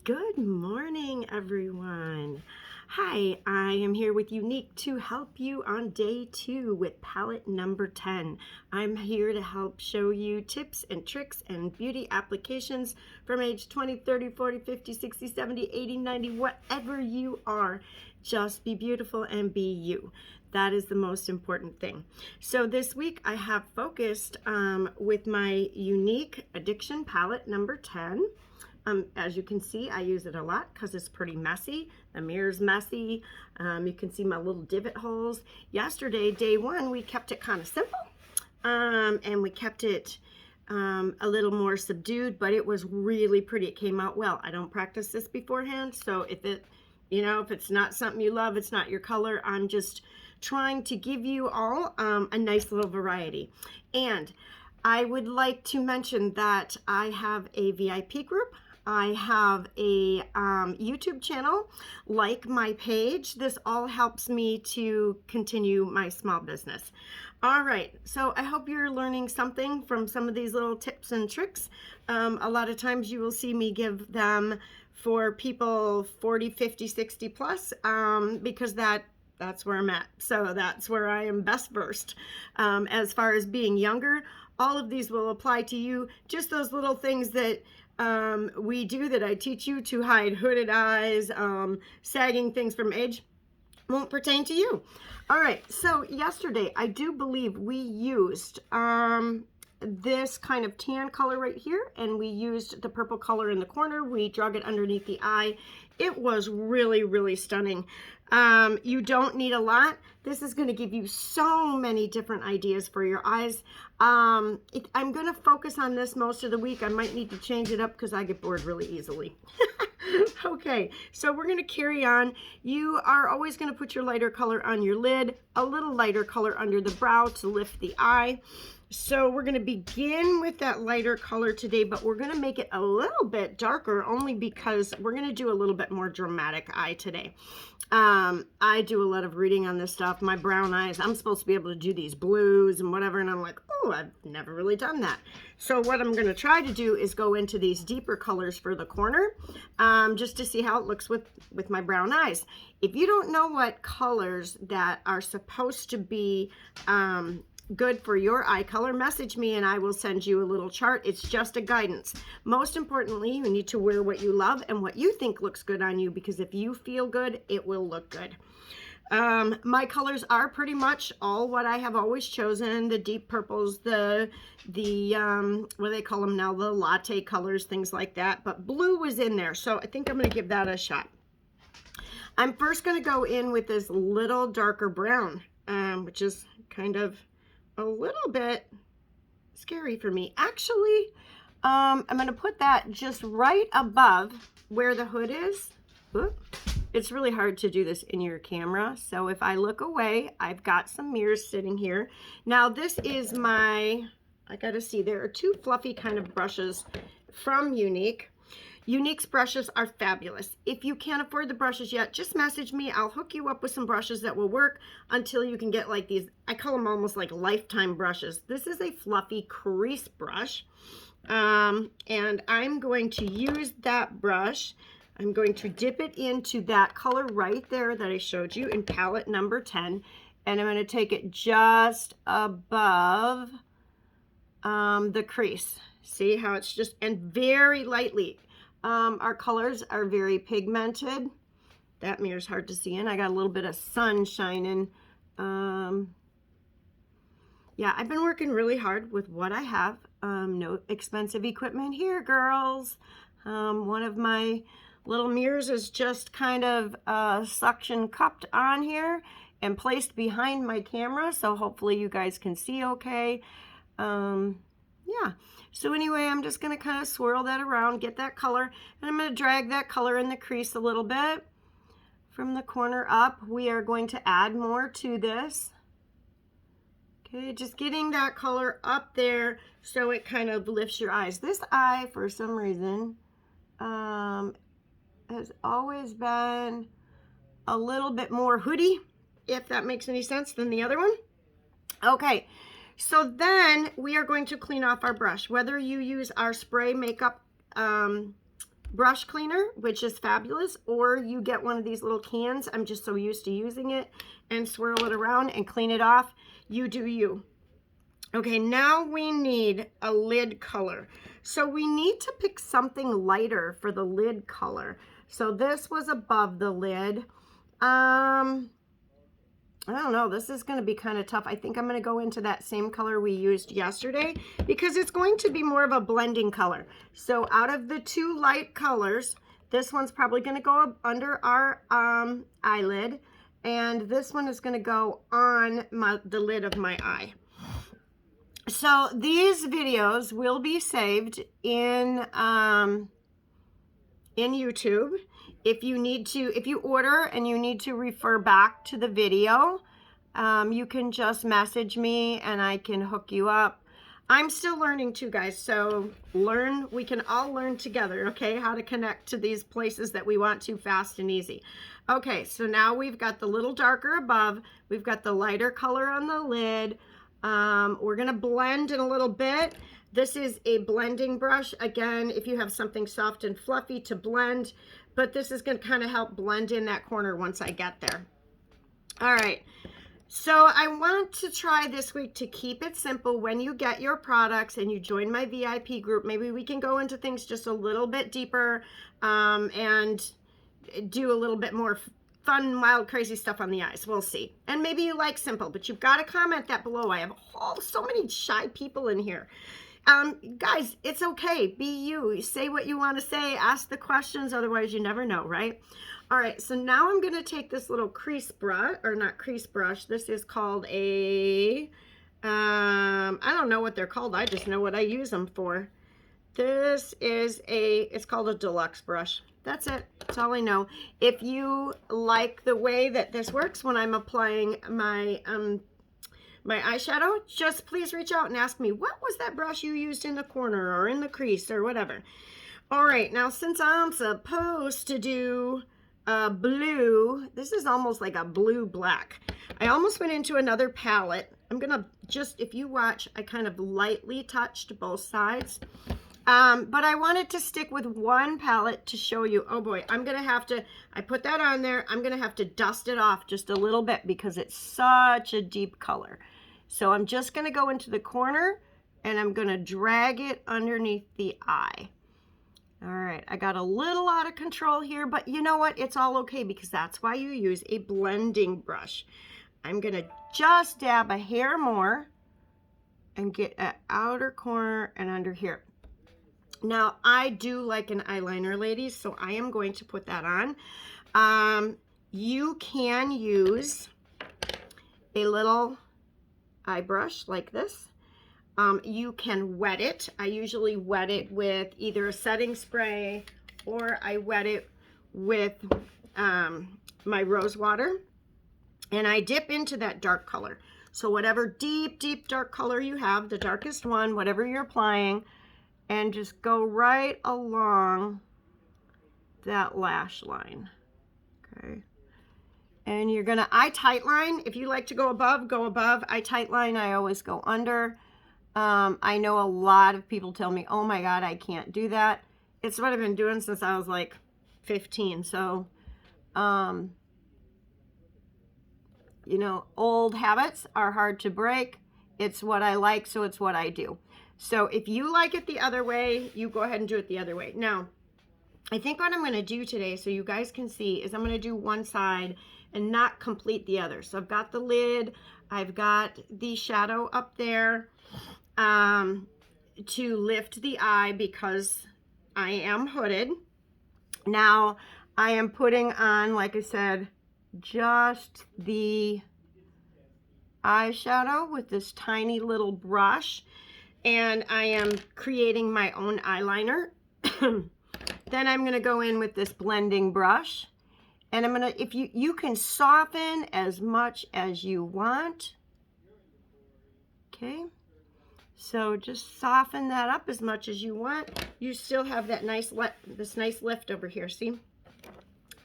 Good morning, everyone. Hi, I am here with Unique to help you on day 2 with palette number 10. I'm here to help show you tips and tricks and beauty applications from age 20, 30, 40, 50, 60, 70, 80, 90, whatever you are. Just be beautiful and be you. That is the most important thing. So this week I have focused with my Unique Addiction palette number 10. As you can see, I use it a lot because it's pretty messy. The mirror's messy. You can see my little divot holes. Yesterday, day 1, we kept it kind of simple. And we kept it a little more subdued, but it was really pretty. It came out well. I don't practice this beforehand, so if it's not something you love, it's not your color, I'm just trying to give you all a nice little variety. And I would like to mention that I have a VIP group. I have a YouTube channel, like my page. This all helps me to continue my small business. All right, so I hope you're learning something from some of these little tips and tricks. A lot of times you will see me give them for people 40, 50, 60 plus because that's where I'm at. So that's where I am best versed. As far as being younger, all of these will apply to you. Just those little things that we do that I teach you to hide hooded eyes, sagging things from age, won't pertain to you. All right, so yesterday I do believe we used this kind of tan color right here, and we used the purple color in the corner. We drug it underneath the eye. It was really, really stunning. You don't need a lot. This is going to give you so many different ideas for your eyes. I'm going to focus on this most of the week. I might need to change it up because I get bored really easily. Okay, so we're going to carry on. You are always going to put your lighter color on your lid, a little lighter color under the brow to lift the eye. So we're going to begin with that lighter color today, but we're going to make it a little bit darker only because we're going to do a little bit more dramatic eye today. I do a lot of reading on this stuff. My brown eyes, I'm supposed to be able to do these blues and whatever, and I'm like, oh, I've never really done that. So what I'm going to try to do is go into these deeper colors for the corner, just to see how it looks with my brown eyes. If you don't know what colors that are supposed to be good for your eye color, message me and I will send you a little chart. It's just a guidance. Most importantly, you need to wear what you love and what you think looks good on you, because if you feel good, it will look good. My colors are pretty much all what I have always chosen: the deep purples, the what do they call them now, the latte colors, things like that, but blue was in there, so I think I'm going to give that a shot. I'm first going to go in with this little darker brown, which is kind of a little bit scary for me. Actually, I'm going to put that just right above where the hood is. Oop. It's really hard to do this in your camera, so if I look away, I've got some mirrors sitting here. Now this is I gotta see, there are 2 fluffy kind of brushes from Unique. Unique's brushes are fabulous. If you can't afford the brushes yet, just message me. I'll hook you up with some brushes that will work until you can get like these, I call them almost like lifetime brushes. This is a fluffy crease brush, and I'm going to use that brush. I'm going to dip it into that color right there that I showed you in palette number 10, and I'm going to take it just above the crease. See how it's just, and very lightly. Our colors are very pigmented. That mirror's hard to see in. I got a little bit of sun shining. Yeah, I've been working really hard with what I have. No expensive equipment here, girls. One of my little mirrors is just kind of suction cupped on here and placed behind my camera, so hopefully you guys can see okay. Yeah, so anyway, I'm just going to kind of swirl that around, get that color, and I'm going to drag that color in the crease a little bit from the corner up. We are going to add more to this. Okay, just getting that color up there so it kind of lifts your eyes. This eye, for some reason, has always been a little bit more hoodie, if that makes any sense, than the other one. Okay, so then we are going to clean off our brush. Whether you use our spray makeup brush cleaner, which is fabulous, or you get one of these little cans. I'm just so used to using it, and swirl it around and clean it off. You do you. Okay, now we need a lid color. So we need to pick something lighter for the lid color. So this was above the lid. I don't know, this is going to be kind of tough. I think I'm going to go into that same color we used yesterday because it's going to be more of a blending color. So out of the two light colors, this one's probably going to go up under our eyelid, and this one is going to go on the lid of my eye. So these videos will be saved in YouTube. If you order and you need to refer back to the video, you can just message me and I can hook you up. I'm still learning too, guys, so we can all learn together, okay, how to connect to these places that we want to fast and easy. Okay, so now we've got the little darker above, we've got the lighter color on the lid. We're going to blend in a little bit. This is a blending brush. Again, if you have something soft and fluffy to blend, but this is going to kind of help blend in that corner once I get there. All right. So I want to try this week to keep it simple. When you get your products and you join my VIP group, maybe we can go into things just a little bit deeper, and do a little bit more fun, wild, crazy stuff on the eyes. We'll see. And maybe you like simple, but you've got to comment that below. I have so many shy people in here. Guys, it's okay. Be you. Say what you want to say. Ask the questions. Otherwise, you never know, right? All right. So now I'm going to take this little crease brush, or not crease brush. This is called a, I don't know what they're called. I just know what I use them for. This is it's called a deluxe brush. That's it. That's all I know. If you like the way that this works when I'm applying my my eyeshadow, just please reach out and ask me, what was that brush you used in the corner or in the crease or whatever. All right, now since I'm supposed to do blue, this is almost like a blue black. I almost went into another palette. I'm gonna just, if you watch, I kind of lightly touched both sides. But I wanted to stick with one palette to show you. Oh boy, I'm going to have to, I put that on there. I'm going to have to dust it off just a little bit because it's such a deep color. So I'm just going to go into the corner and I'm going to drag it underneath the eye. All right, I got a little out of control here, but you know what? It's all okay because that's why you use a blending brush. I'm going to just dab a hair more and get an outer corner and under here. Now, I do like an eyeliner, ladies, so I am going to put that on. You can use a little eye brush like this. You can wet it. I usually wet it with either a setting spray or I wet it with my rose water. And I dip into that dark color. So whatever deep, deep dark color you have, the darkest one, whatever you're applying, and just go right along that lash line, okay? And you're gonna eye tight line. If you like to go above, go above. Eye tight line, I always go under. I know a lot of people tell me, oh my God, I can't do that. It's what I've been doing since I was like 15. So, you know, old habits are hard to break. It's what I like, so it's what I do. So if you like it the other way, you go ahead and do it the other way. Now, I think what I'm going to do today, so you guys can see, is I'm going to do one side and not complete the other. So I've got the lid, I've got the shadow up there to lift the eye because I am hooded. Now, I am putting on, like I said, just the eyeshadow with this tiny little brush. And I am creating my own eyeliner. Then I'm going to go in with this blending brush. And I'm going to, if you can soften as much as you want. Okay. So just soften that up as much as you want. You still have that nice, this nice lift over here. See?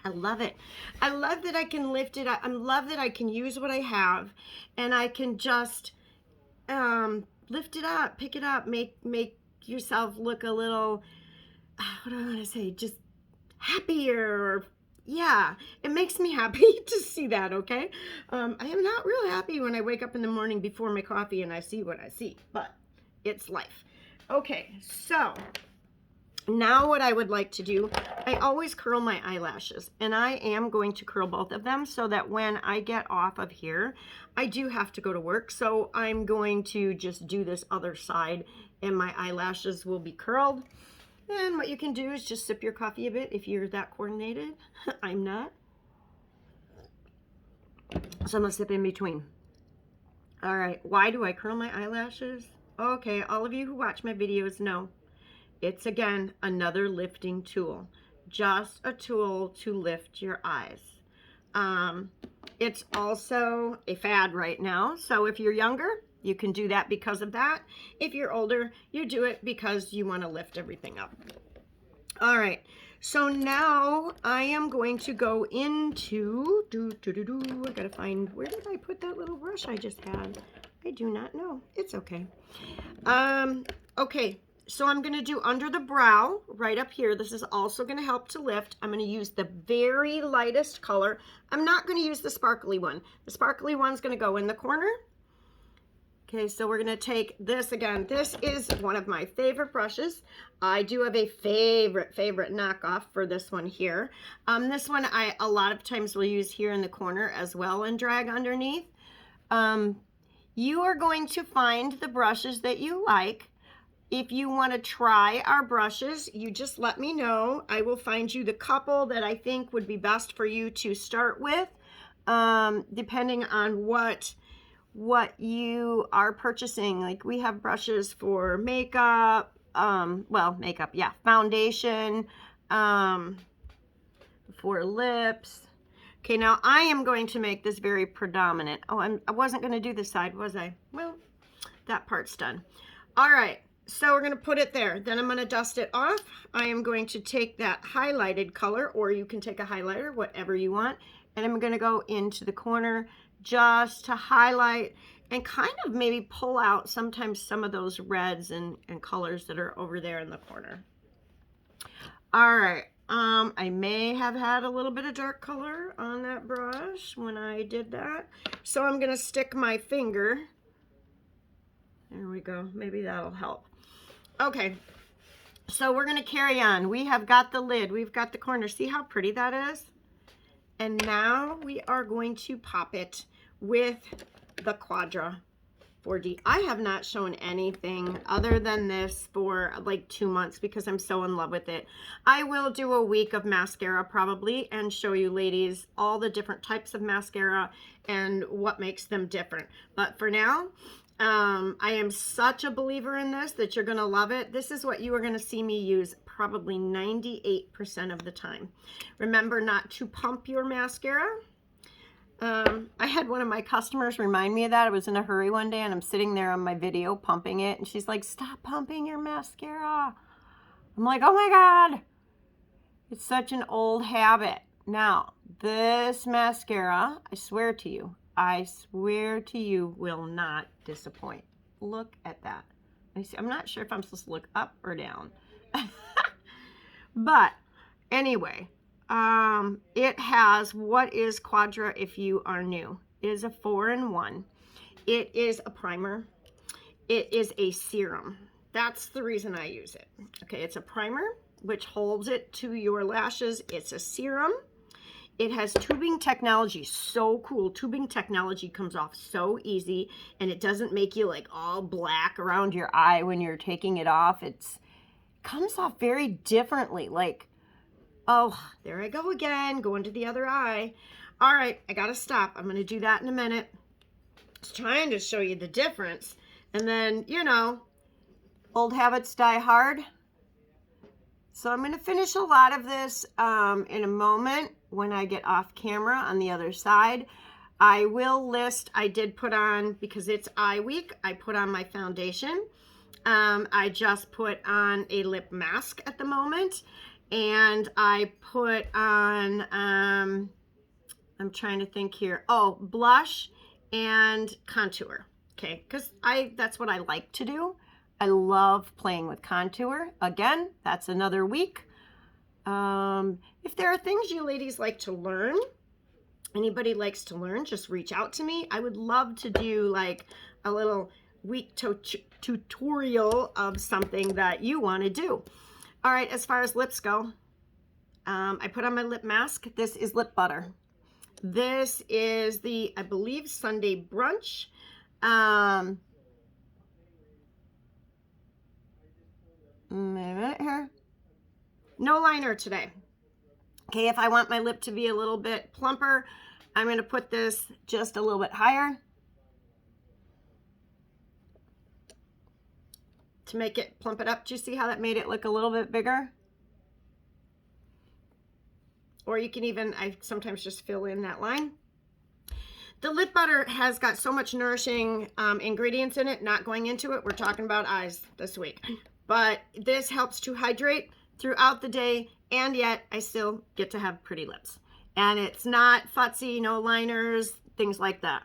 I love it. I love that I can lift it. I love that I can use what I have. And I can just, lift it up, pick it up, make yourself look a little what do I want to say? Just happier. Yeah, it makes me happy to see that, okay? I am not real happy when I wake up in the morning before my coffee and I see what I see, but it's life. Okay, so now what I would like to do, I always curl my eyelashes, and I am going to curl both of them so that when I get off of here, I do have to go to work. So I'm going to just do this other side and my eyelashes will be curled. And what you can do is just sip your coffee a bit if you're that coordinated. I'm not. So I'm gonna sip in between. All right, why do I curl my eyelashes? Okay, all of you who watch my videos know it's, again, another lifting tool. Just a tool to lift your eyes. It's also a fad right now. So if you're younger, you can do that because of that. If you're older, you do it because you want to lift everything up. All right. So now I am going to go into, I gotta find, where did I put that little brush I just had? I do not know. It's okay. Okay. So I'm going to do under the brow right up here. This is also going to help to lift. I'm going to use the very lightest color. I'm not going to use the sparkly one. The sparkly one's going to go in the corner. Okay, so we're going to take this again. This is one of my favorite brushes. I do have a favorite knockoff for this one here. This one I a lot of times will use here in the corner as well and drag underneath. You are going to find the brushes that you like. If you want to try our brushes, you just let me know. I will find you the couple that I think would be best for you to start with, depending on what you are purchasing. Like we have brushes for makeup, makeup, yeah, foundation, for lips. Okay, now I am going to make this very predominant. Oh, I wasn't going to do this side, was I? Well, that part's done. All right. So we're going to put it there. Then I'm going to dust it off. I am going to take that highlighted color, or you can take a highlighter, whatever you want. And I'm going to go into the corner just to highlight and kind of maybe pull out sometimes some of those reds and colors that are over there in the corner. All right. I may have had a little bit of dark color on that brush when I did that. So I'm going to stick my finger. There we go. Maybe that'll help. Okay, so we're going to carry on. We have got the lid. We've got the corner. See how pretty that is? And now we are going to pop it with the Quadra 4D. I have not shown anything other than this for like 2 months because I'm so in love with it. I will do a week of mascara probably and show you ladies all the different types of mascara and what makes them different. But for now, I am such a believer in this that you're going to love it. This is what you are going to see me use probably 98% of the time. Remember not to pump your mascara. I had one of my customers remind me of that. I was in a hurry one day and I'm sitting there on my video pumping it and she's like, stop pumping your mascara. I'm like, oh my God, it's such an old habit. Now, this mascara, I swear to you, will not disappoint. Look at that. I'm not sure if I'm supposed to look up or down. But anyway, it has what is Quadra if you are new. It is a 4-in-1. It is a primer. It is a serum. That's the reason I use it. Okay, it's a primer which holds it to your lashes. It's a serum. It has tubing technology. So cool. Tubing technology comes off so easy and it doesn't make you like all black around your eye when you're taking it off. It comes off very differently. Like, oh, there I go again, going to the other eye. All right, I gotta stop. I'm gonna do that in a minute. I was trying to show you the difference. And then, you know, old habits die hard. So I'm gonna finish a lot of this in a moment when I get off camera on the other side. I will list, I did put on, because it's eye week, I put on my foundation. I just put on a lip mask at the moment. And I put on, I'm trying to think here. Oh, blush and contour. Okay, because that's what I like to do. I love playing with contour. Again, that's another week. If there are things you ladies like to learn, anybody likes to learn, just reach out to me. I would love to do like a little week tutorial of something that you want to do. All right, as far as lips go, I put on my lip mask. This is lip butter. This is the, I believe, Sunday brunch. Minute here. No liner today. Okay, if I want my lip to be a little bit plumper, I'm going to put this just a little bit higher to make it plump it up. Do you see how that made it look a little bit bigger? Or you can even, I sometimes just fill in that line. The lip butter has got so much nourishing ingredients in it, not going into it. We're talking about eyes this week. But this helps to hydrate throughout the day, and yet I still get to have pretty lips. And it's not futzy, no liners, things like that.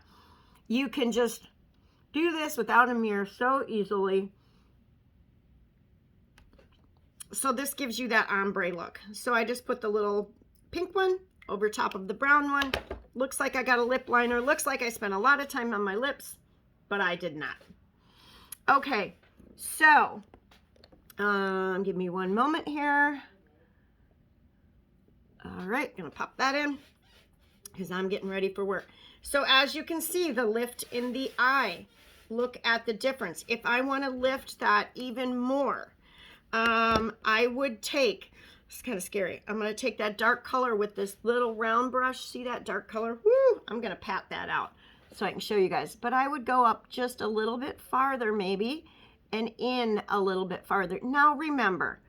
You can just do this without a mirror so easily. So this gives you that ombre look. So I just put the little pink one over top of the brown one. Looks like I got a lip liner. Looks like I spent a lot of time on my lips, but I did not. Okay, so give me one moment here. All right, gonna pop that in because I'm getting ready for work. So as you can see, the lift in the eye, look at the difference. If I want to lift that even more, I would take, it's kind of scary, I'm going to take that dark color with this little round brush. See that dark color? Woo! I'm going to pat that out so I can show you guys. But I would go up just a little bit farther maybe, and in a little bit farther. Now remember,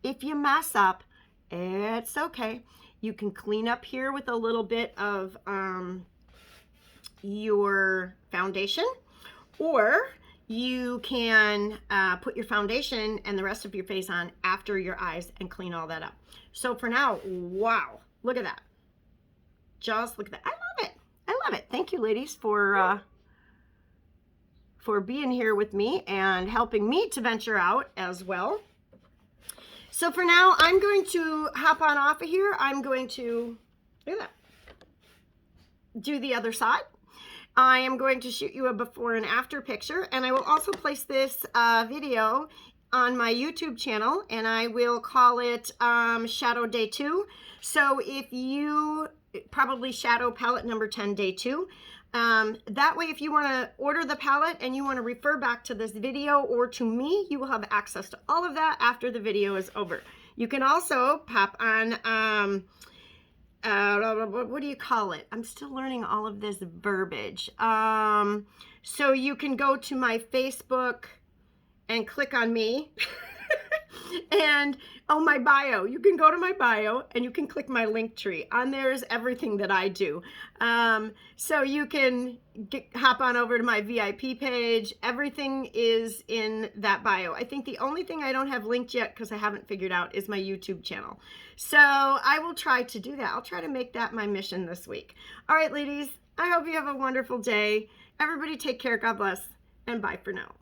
if you mess up, it's okay. You can clean up here with a little bit of your foundation, or you can put your foundation and the rest of your face on after your eyes and clean all that up. So for now, wow, look at that. Just look at that. I love it. I love it. Thank you, ladies, for being here with me and helping me to venture out as well. So for now, I'm going to hop on off of here. I'm going to, look at that, do the other side. I am going to shoot you a before and after picture, and I will also place this video on my YouTube channel, and I will call it Shadow Day 2. So if you, probably Shadow Palette number 10 Day 2. That way, if you want to order the palette and you want to refer back to this video or to me, you will have access to all of that after the video is over. You can also pop on, what do you call it? I'm still learning all of this verbiage. So you can go to my Facebook and click on me. And my bio, you can go to my bio and you can click my link tree. On there is everything that I do. So you can hop on over to my VIP page. Everything is in that bio. I think the only thing I don't have linked yet, because I haven't figured out, is my YouTube channel. So I will try to do that. I'll try to make that my mission this week. All right, ladies, I hope you have a wonderful day. Everybody take care. God bless, and bye for now.